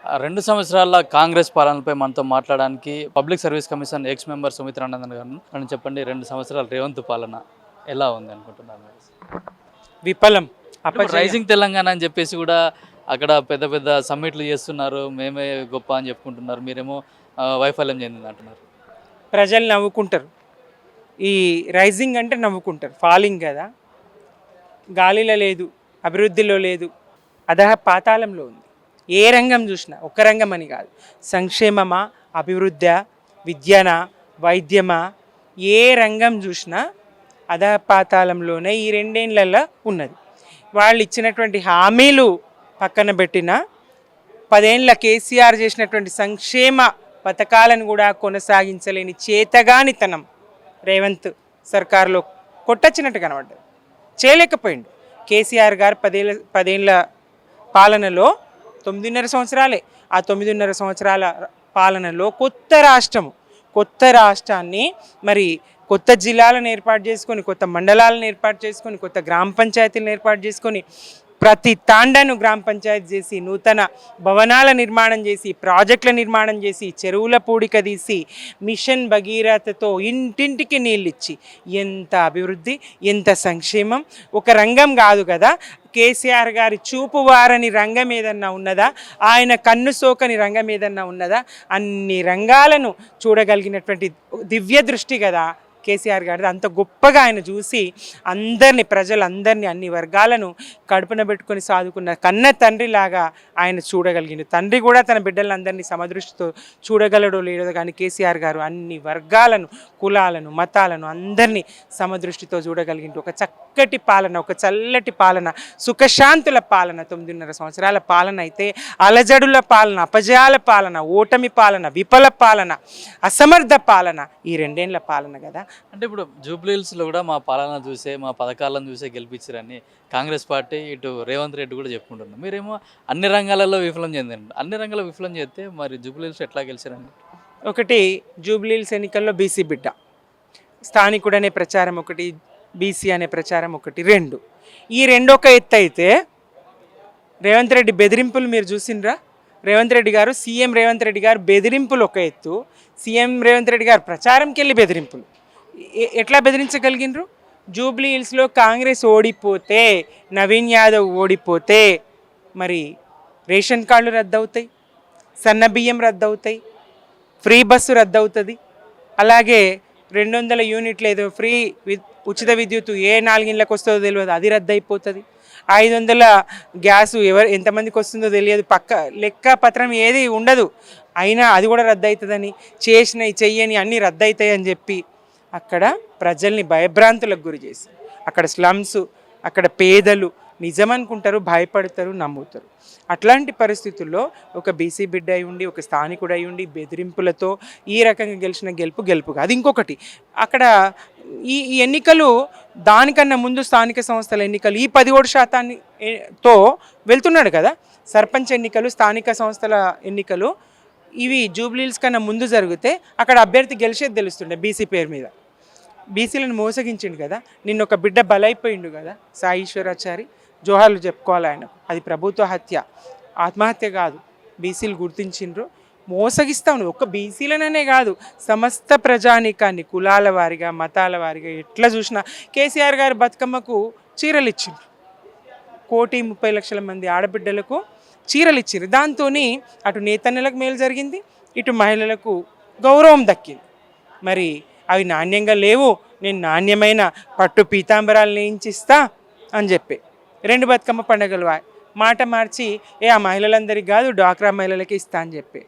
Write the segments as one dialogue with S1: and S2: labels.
S1: 2 సంవత్సరాల కాంగ్రెస్ పాలనపై మనతో మాట్లాడడానికి public service commission ex member Sumitranandan garu నన్ను చెప్పండి. 2 సంవత్సరాల రేవంత్ పాలన ఎలా ఉంది అనుకుంటున్నారు మీరు?
S2: విఫలం.
S1: ఇప్పుడు రైజింగ్ తెలంగాణ అని చెప్పేసి కూడా అక్కడ పెద్ద పెద్ద సమ్మిట్లు చేస్తున్నారు, మేమే గొప్ప అని చెప్పుకుంటున్నారు, మీరేమో వైఫల్యం చెందింది అంటున్నారు.
S2: ప్రజలు నవ్వుకుంటారు. ఈ రైజింగ్ అంటే నవ్వుకుంటారు, ఫాలింగ్ కదా, గాలిలో లేదు, అభివృద్ధిలో లేదు, అధః పాతాళంలో ఉంది. ఏ రంగం చూసినా, ఒక్క రంగం అని కాదు, సంక్షేమమా, అభివృద్ధి, విద్యనా, వైద్యమా, ఏ రంగం చూసినా అధః పాతాళంలోనే ఈ 2 ఏళ్లలో ఉన్నది. వాళ్ళు ఇచ్చినటువంటి హామీలు పక్కన పెట్టిన 10 ఏళ్ల కేసీఆర్ చేసినటువంటి సంక్షేమ పథకాలను కూడా కొనసాగించలేని చేతగానితనం రేవంత్ సర్కార్లో కొట్టచ్చినట్టు కనబడ్డది. చేయలేకపోయిండు. కేసీఆర్ గారు 10 ఏళ్ల పాలనలో 9.5 సంవత్సరాలే. ఆ 9.5 సంవత్సరాల పాలనలో కొత్త రాష్ట్రాన్ని మరి కొత్త జిల్లాలను ఏర్పాటు చేసుకొని, కొత్త మండలాలను ఏర్పాటు చేసుకొని, కొత్త గ్రామ పంచాయతీలను ఏర్పాటు చేసుకొని, ప్రతి తాండాను గ్రామ పంచాయతీ చేసి, నూతన భవనాల నిర్మాణం చేసి, ప్రాజెక్టుల నిర్మాణం చేసి, చెరువుల పూడిక తీసి, మిషన్ భగీరథతో ఇంటింటికి నీళ్ళిచ్చి, ఎంత అభివృద్ధి, ఎంత సంక్షేమం. ఒక రంగం కాదు కదా, కేసీఆర్ గారి చూపు వారని రంగం ఏదన్నా ఉన్నదా, ఆయన కన్ను సోకని రంగం ఏదన్నా ఉన్నదా? అన్ని రంగాలను చూడగలిగినటువంటి దివ్య దృష్టి కదా కేసీఆర్ గారిది. అంత గొప్పగా ఆయన చూసి ప్రజలందరినీ, అన్ని వర్గాలను కడుపున పెట్టుకొని సాదుకున్న కన్న తండ్రిలాగా ఆయన చూడగలిగింది. తండ్రి కూడా తన బిడ్డలందరినీ సమదృష్టితో చూడగలడో లేదో కానీ కేసీఆర్ గారు అన్ని వర్గాలను, కులాలను, మతాలను అందరినీ సమదృష్టితో చూడగలిగింది. ఒక చక్కటి పాలన, ఒక చల్లటి పాలన, సుఖశాంతుల పాలన, 9.5 సంవత్సరాల పాలన అయితే అలజడుల పాలన, అపజయాల పాలన, ఓటమి పాలన, విఫల పాలన, అసమర్థ పాలన, ఈ 2 ఏళ్ల పాలన కదా.
S1: అంటే ఇప్పుడు జూబ్లీహిల్స్లో కూడా మా పాలన చూసే, మా పథకాలను చూసే గెలిపించారని కాంగ్రెస్ పార్టీ, ఇటు రేవంత్ రెడ్డి కూడా చెప్పుకుంటున్నారు. మీరేమో అన్ని రంగాలలో విఫలం చెందండి. అన్ని రంగాల్లో విఫలం చేస్తే మరి జూబ్లీహిల్స్ ఎట్లా గెలిచారండి?
S2: ఒకటి, జూబ్లీహిల్స్ ఎన్నికల్లో బీసీ బిడ్డ, స్థానికుడు అనే ప్రచారం ఒకటి, బీసీ అనే ప్రచారం ఒకటి, 2. ఈ 2 ఒక ఎత్తు అయితే, రేవంత్ రెడ్డి బెదిరింపులు మీరు చూసిండ్రా? సీఎం రేవంత్ రెడ్డి గారు బెదిరింపులు ఒక ఎత్తు, సీఎం రేవంత్ రెడ్డి గారు ప్రచారంకి వెళ్ళి బెదిరింపులు. ఎట్లా బెదిరించగలిగినరు? జూబ్లీ హిల్స్లో కాంగ్రెస్ ఓడిపోతే, నవీన్ యాదవ్ ఓడిపోతే మరి రేషన్ కార్డులు రద్దవుతాయి, సన్న బియ్యం రద్దవుతాయి, ఫ్రీ బస్సు రద్దవుతుంది, అలాగే 200 యూనిట్లు ఏదో ఫ్రీ ఉచిత విద్యుత్ ఏ 4 ఇళ్ళకి వస్తుందో తెలియదు, అది రద్దయిపోతుంది. 500 గ్యాసు ఎంతమందికి వస్తుందో తెలియదు, లెక్క పత్రం ఏది ఉండదు, అయినా అది కూడా రద్దవుతుందని, చేసినవి చెయ్యని అన్నీ రద్దవుతాయి అని చెప్పి అక్కడ ప్రజల్ని భయభ్రాంతులకు గురి చేసి, అక్కడ స్లమ్స్, అక్కడ పేదలు నిజమనుకుంటారు, భయపడతారు, నమ్ముతారు. అట్లాంటి పరిస్థితుల్లో ఒక బీసీ బిడ్డ అయి ఉండి, ఒక స్థానికుడు అయి ఉండి బెదిరింపులతో ఈ రకంగా గెలిచిన గెలుపు కాదు. ఇంకొకటి, అక్కడ ఈ ఎన్నికలు దానికన్నా ముందు స్థానిక సంస్థల ఎన్నికలు ఈ 17%తో వెళ్తున్నాడు కదా. సర్పంచ్ ఎన్నికలు, స్థానిక సంస్థల ఎన్నికలు ఇవి జూబ్లీహిల్స్ కన్నా ముందు జరిగితే అక్కడ అభ్యర్థి గెలిచేది తెలుస్తుండే బీసీ పేరు మీద. బీసీలను మోసగించిండు కదా. నిన్న ఒక బిడ్డ బలైపోయిండు కదా, సాయి ఈశ్వరాచారి, జోహార్లు చెప్పుకోవాలి ఆయనకు. అది ప్రభుత్వ హత్య, ఆత్మహత్య కాదు. బీసీలు గుర్తించిండ్రు. మోసగిస్తా ఉన్నాడు. ఒక్క బీసీలననే కాదు, సమస్త ప్రజానీకాన్ని, కులాల వారిగా, మతాల వారిగా ఎట్లా చూసినా కేసీఆర్ గారు బతుకమ్మకు చీరలు ఇచ్చిండ్రు. 1,30,00,000 మంది ఆడబిడ్డలకు చీరలు ఇచ్చిండ్రు. దాంతో అటు నేతన్నలకు మేలు జరిగింది, ఇటు మహిళలకు గౌరవం దక్కింది. మరి అవి నాణ్యంగా లేవు, నేను నాణ్యమైన పట్టు పీతాంబరాలు నేయించిస్తా అని చెప్పి 2 బతుకమ్మ పండుగలు మాట మార్చి ఆ మహిళలందరికీ కాదు, డ్వాక్రా మహిళలకి ఇస్తా అని చెప్పి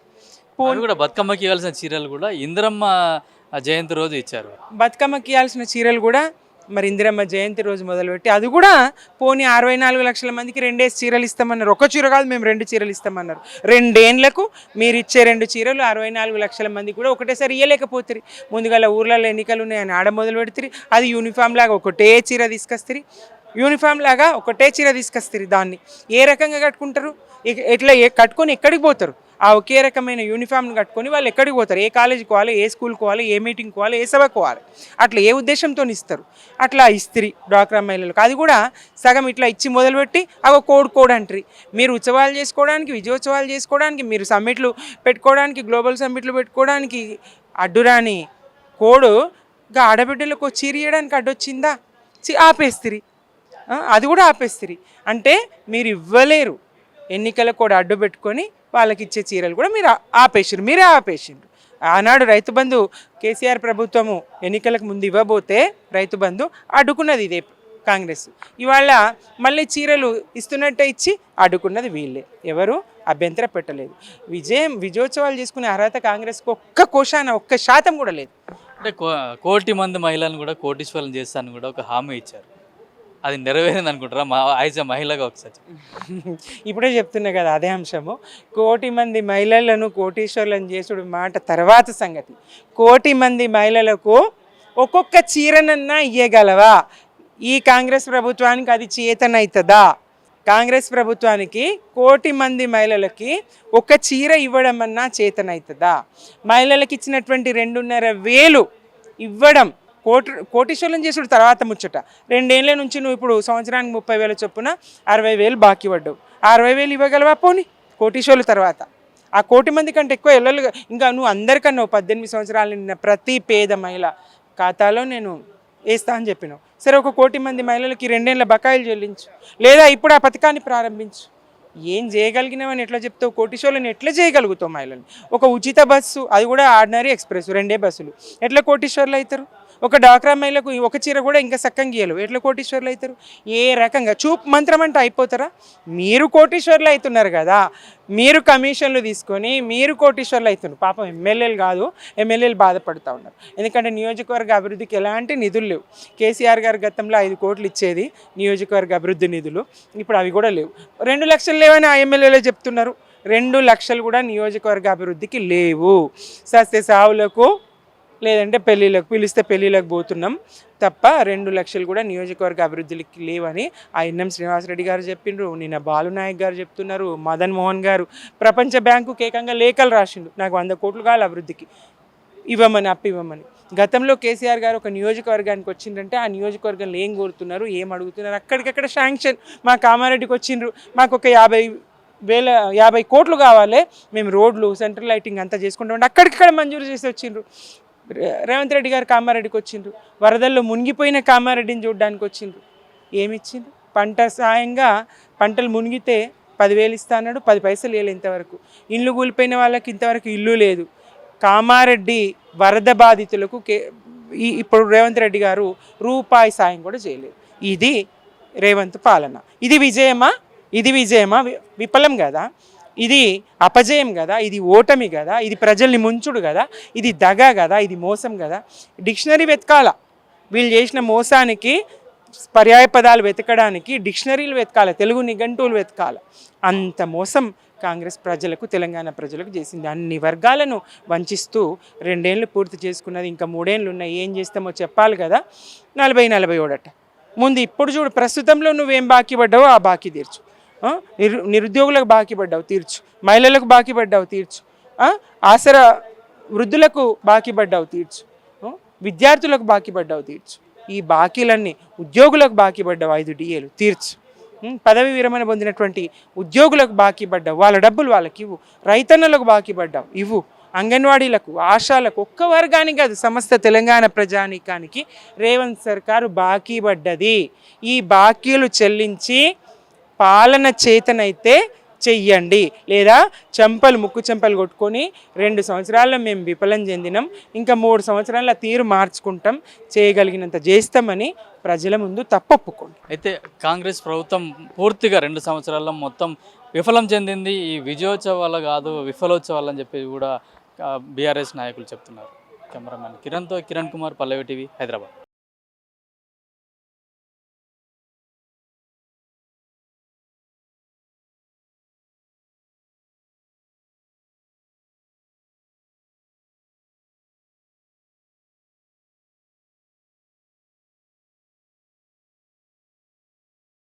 S1: కూడా బతుకమ్మకి ఇవ్వాల్సిన చీరలు కూడా ఇందిరమ్మ జయంతి రోజు ఇచ్చారు.
S2: బతుకమ్మకి ఇవ్వాల్సిన చీరలు కూడా మరి ఇందిరమ్మ జయంతి రోజు మొదలుపెట్టి అది కూడా పోనీ 64 లక్షల మందికి 2 చీరలు ఇస్తామన్నారు. ఒక చీర కాదు, మేము 2 చీరలు ఇస్తామన్నారు. 2 ఏళ్లకు మీరు ఇచ్చే 2 చీరలు 64 లక్షల మంది కూడా ఒకటేసారి ఇవ్వలేకపోతుంది. ముందుగా ఊర్లలో ఎన్నికలు ఉన్నాయని ఆడ మొదలు పెడుతుంది, అది యూనిఫామ్ లాగా ఒకటే చీర తీసుకొస్తుంది, దాన్ని ఏ రకంగా కట్టుకుంటారు? ఎట్లా కట్టుకొని ఎక్కడికి పోతారు? ఆ ఒకే రకమైన యూనిఫామ్ని కట్టుకొని వాళ్ళు ఎక్కడికి పోతారు? ఏ కాలేజీకి పోవాలి, ఏ స్కూల్కి పోవాలి, ఏ మీటింగ్కి పోవాలి, ఏ సభకు పోవాలి? అట్లా ఏ ఉద్దేశంతో ఇస్తారు? అట్లా ఇస్త్రీ డ్వాక్రా మహిళలకు అది కూడా సగం ఇట్లా ఇచ్చి మొదలుపెట్టి అవి కోడ్ అంటారు. మీరు ఉత్సవాలు చేసుకోవడానికి, విజయోత్సవాలు చేసుకోవడానికి, మీరు సమ్మిట్లు పెట్టుకోవడానికి, గ్లోబల్ సమ్మిట్లు పెట్టుకోవడానికి అడ్డురాని కోడుగా ఆడబిడ్డలకు చీర ఇవ్వడానికి అడ్డొచ్చిందా? ఆపేస్తిరి. అది కూడా ఆపేస్తిరి. అంటే మీరు ఇవ్వలేరు. ఎన్నికల కూడా అడ్డు పెట్టుకొని వాళ్ళకి ఇచ్చే చీరలు కూడా మీరు ఆపేసారు. మీరే ఆపేసిండ్రు. ఆనాడు రైతు బంధు కేసీఆర్ ప్రభుత్వము ఎన్నికలకు ముందు ఇవ్వబోతే రైతు బంధు అడ్డుకున్నది ఇదే కాంగ్రెస్. ఇవాళ మళ్ళీ చీరలు ఇస్తున్నట్టే ఇచ్చి అడ్డుకున్నది వీళ్ళే. ఎవరు అభ్యంతరం పెట్టలేదు. విజయోత్సవాలు చేసుకునే అర్హత కాంగ్రెస్కి ఒక్క శాతం కూడా లేదు.
S1: అంటే 1,00,00,000 మంది మహిళలను కూడా కోటీశ్వరులను చేస్తాను కూడా ఒక హామీ ఇచ్చారు. అది నెరవేరింది అనుకుంటారా? యాజ్ ఎ మహిళగా ఒకసారి
S2: ఇప్పుడే చెప్తున్నా కదా అదే అంశము. 1,00,00,000 మంది మహిళలను కోటీశ్వరులను చేసుడు మాట తర్వాత సంగతి. 1,00,00,000 మంది మహిళలకు ఒక్కొక్క చీరనన్నా ఇయ్యగలవా? ఈ కాంగ్రెస్ ప్రభుత్వానికి అది చేతనవుతుందా? కాంగ్రెస్ ప్రభుత్వానికి 1,00,00,000 మంది మహిళలకి ఒక చీర ఇవ్వడం అన్నా చేతనవుతుందా? మహిళలకు ఇచ్చినటువంటి 2,500,000 ఇవ్వడం కోటీశ్వరులను చేసుడు తర్వాత ముచ్చట. 2 ఏళ్ళ నుంచి నువ్వు ఇప్పుడు సంవత్సరానికి 30,000 చొప్పున 60,000 బాకీ పడ్డావు. 60,000 ఇవ్వగలవా పోనీ కోటీశ్వరుల తర్వాత? ఆ 1,00,00,000 మంది కంటే ఎక్కువ ఎల్లలుగా ఇంకా నువ్వు అందరికన్నా 18 సంవత్సరాలు నిన్న ప్రతి పేద మహిళ ఖాతాలో నేను వేస్తా అని చెప్పినావు. సరే, ఒక 1,00,00,000 మంది మహిళలకి 2 ఏళ్ళ బకాయిలు చెల్లించు, లేదా ఇప్పుడు ఆ పథకాన్ని ప్రారంభించు. ఏం చేయగలిగినావని ఎట్లా చెప్తావు? కోటీశ్వరులను ఎట్లా చేయగలుగుతావు? మహిళలు ఒక ఉచిత బస్సు, అది కూడా ఆర్డినరీ ఎక్స్ప్రెస్, 2 బస్సులు, ఎట్లా కోటీశ్వరులు అవుతారు? ఒక డాక్రా మహిళకు ఒక చీర కూడా ఇంకా సక్కం గీయలు, ఎట్లా కోటీశ్వరులు అవుతారు? ఏ రకంగా చూపు మంత్రం అంటే అయిపోతారా? మీరు కోటీశ్వరులు అవుతున్నారు కదా, మీరు కమిషన్లు తీసుకొని మీరు కోటీశ్వరులు అవుతున్నారు. పాపం ఎమ్మెల్యేలు కాదు, ఎమ్మెల్యేలు బాధపడుతూ ఉన్నారు. ఎందుకంటే నియోజకవర్గ అభివృద్ధికి ఎలాంటి నిధులు లేవు. కేసీఆర్ గారు గతంలో 5 కోట్లు ఇచ్చేది నియోజకవర్గ అభివృద్ధి నిధులు, ఇప్పుడు అవి కూడా లేవు. 2 లక్షలు లేవని ఆ ఎమ్మెల్యేలే చెప్తున్నారు. 2 లక్షలు కూడా నియోజకవర్గ అభివృద్ధికి లేవు. సస్తే సావులకు లేదంటే పెళ్ళిళ్ళకు పిలిస్తే పెళ్ళిళ్ళకు పోతున్నాం తప్ప 2 లక్షలు కూడా నియోజకవర్గ అభివృద్ధికి లేవని ఆ ఎన్ఎం శ్రీనివాసరెడ్డి గారు చెప్పిండ్రు. నిన్న బాలునాయక్ గారు చెప్తున్నారు. మదన్ మోహన్ గారు ప్రపంచ బ్యాంకుకి ఏకంగా లేఖలు రాసిండు, నాకు 100 కోట్లు కావాలి అభివృద్ధికి, ఇవ్వమని ఇవ్వమని. గతంలో కేసీఆర్ గారు ఒక నియోజకవర్గానికి వచ్చిందంటే ఆ నియోజకవర్గంలో ఏం కోరుతున్నారు, ఏం అడుగుతున్నారు, అక్కడికక్కడ శాంక్షన్. మా కామారెడ్డికి వచ్చిండ్రు, మాకు ఒక 50 కోట్లు కావాలి, మేము రోడ్లు సెంట్రల్ లైటింగ్ అంతా చేసుకుంటామంటే అక్కడికక్కడ మంజూరు చేసి వచ్చిండ్రు. రేవంత్ రెడ్డి గారు కామారెడ్డికి వచ్చిండ్రు, వరదల్లో మునిగిపోయిన కామారెడ్డిని చూడడానికి వచ్చిండ్రు. ఏమిచ్చిండ్రు? పంట సాయంగా పంటలు మునిగితే 10,000 ఇస్తా అన్నాడు, 10 పైసలు వేయలేదు ఇంతవరకు. ఇండ్లు కూలిపోయిన వాళ్ళకి ఇంతవరకు ఇల్లు లేదు. కామారెడ్డి వరద బాధితులకు ఇప్పుడు రేవంత్ రెడ్డి గారు రూపాయి సాయం కూడా చేయలేదు. ఇది రేవంత్ పాలన. ఇది విజయమా? విఫలం కదా, ఇది అపజయం కదా, ఇది ఓటమి కదా, ఇది ప్రజల్ని ముంచుడు కదా, ఇది దగ కదా, ఇది మోసం కదా. డిక్షనరీ వెతకాల, వీళ్ళు చేసిన మోసానికి పర్యాయ పదాలు వెతకడానికి డిక్షనరీలు వెతకాలి, తెలుగు నిఘంటువులు వెతకాలి. అంత మోసం కాంగ్రెస్ ప్రజలకు, తెలంగాణ ప్రజలకు చేసింది. అన్ని వర్గాలను వంచిస్తూ 2 ఏళ్ళు పూర్తి చేసుకున్నది, ఇంకా 3 ఏళ్ళు ఉన్నాయి. ఏం చేస్తామో చెప్పాలి కదా. 40-41 ముందు ఇప్పుడు చూడు, ప్రస్తుతంలో నువ్వేం బాకీ పడ్డావో ఆ బాకీ తీర్చు. నిరుద్యోగులకు బాకీ పడ్డావు తీర్చు, మహిళలకు బాకీ పడ్డావు తీర్చు, ఆసరా వృద్ధులకు బాకీ పడ్డావు తీర్చు, విద్యార్థులకు బాకీ పడ్డావు తీర్చు. ఈ బాకీలన్నీ ఉద్యోగులకు బాకీ పడ్డావు 5 DAలు తీర్చు. పదవి విరమణ పొందినటువంటి ఉద్యోగులకు బాకీ పడ్డావు, వాళ్ళ డబ్బులు వాళ్ళకి ఇవ్వు. రైతన్నలకు బాకీ పడ్డావు ఇవ్వు. అంగన్వాడీలకు, ఆశాలకు, ఒక్క వర్గానికి కాదు, సమస్త తెలంగాణ ప్రజానీకానికి రేవంత్ సర్కారు బాకీ పడ్డది. ఈ బాకీలు చెల్లించి పాలన చేతనైతే చెయ్యండి, లేదా ముక్కు చెంపలు కొట్టుకొని 2 సంవత్సరాల్లో మేము విఫలం చెందినాం, ఇంకా 3 సంవత్సరాల తీరు మార్చుకుంటాం, చేయగలిగినంత చేస్తామని ప్రజల ముందు తప్పొప్పుకోండి.
S1: అయితే కాంగ్రెస్ ప్రభుత్వం పూర్తిగా 2 సంవత్సరాల్లో మొత్తం విఫలం చెందింది. ఈ విజయోత్సవాలు కాదు విఫలోత్సవాలు అని చెప్పి కూడా బీఆర్ఎస్ నాయకులు చెప్తున్నారు. కెమెరామెన్ కిరణ్తో కిరణ్ కుమార్, పల్లవి టీవీ, హైదరాబాద్.